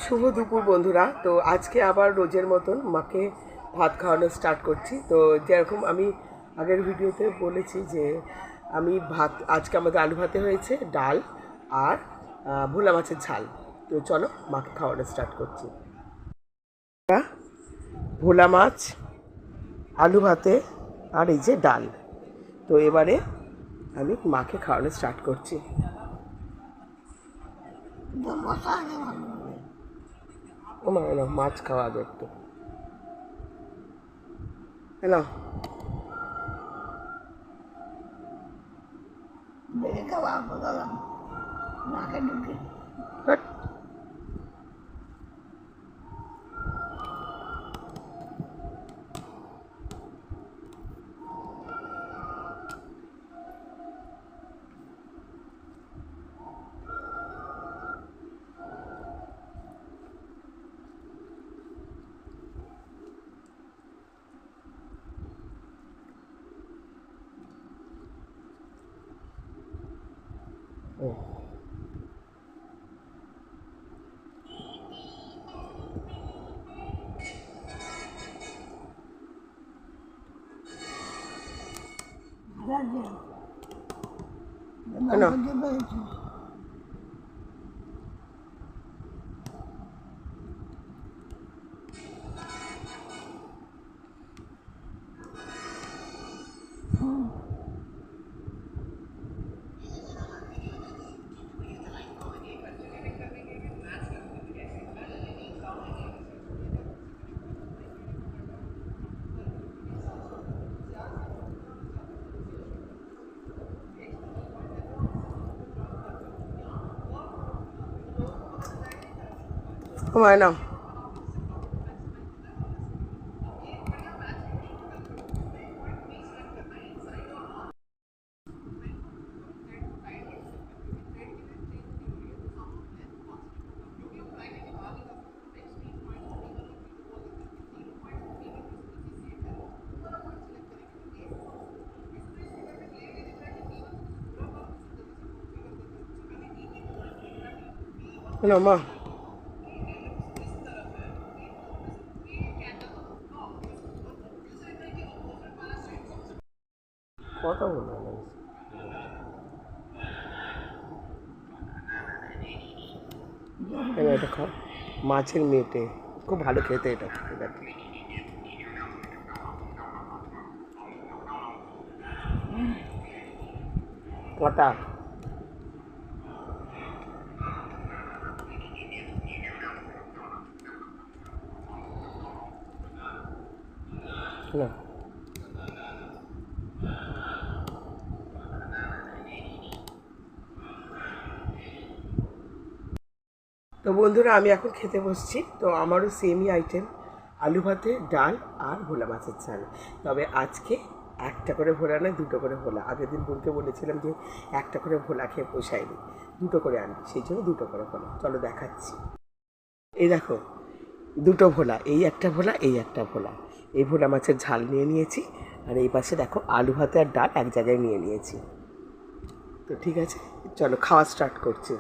শুভ দুপুর বন্ধুরা। তো আজকে আবার রোজের মতন মাকে ভাত খাওয়ানো স্টার্ট করছি। তো যেরকম আমি আগের ভিডিওতে বলেছি যে আমি ভাত, আজকে আমাদের আলু ভাতে হয়েছে, ডাল আর ভোলা মাছের ঝাল। তো চলো মাকে খাওয়ানো স্টার্ট করছি। ভোলা মাছ, আলু ভাতে আর এই যে ডাল। তো এবারে আমি মাকে খাওয়ানো স্টার্ট করছি। ও মা, এলো মাছ খাওয়া আগে একটু, এলো তোমায় নাও। মা, কথা বলো না। এটা খাও, মাছের মেটে খুব ভালো খেতে এটা। কটা না। তো বন্ধুরা, আমি এখন খেতে বসছি। তো আমারও সেমই আইটেম, আলু ভাতে, ডাল আর ভোলা মাছের ঝাল। তবে আজকে একটা করে ভোলা নয়, দুটো করে ভোলা। আগের দিন বোনকে বলেছিলাম যে একটা করে ভোলা খেয়ে পোষায়নি, দুটো করে আনবি, সেই জন্য দুটো করে ভোলা। চলো দেখাচ্ছি। এই দেখো, দুটো ভোলা, এই একটা ভোলা, এই একটা ভোলা। এই ভোলা মাছের ঝাল নিয়ে নিয়েছি, আর এই পাশে দেখো আলু ভাতে আর ডাল এক জায়গায় নিয়ে নিয়েছি। তো ঠিক আছে, চলো খাওয়া স্টার্ট করছি।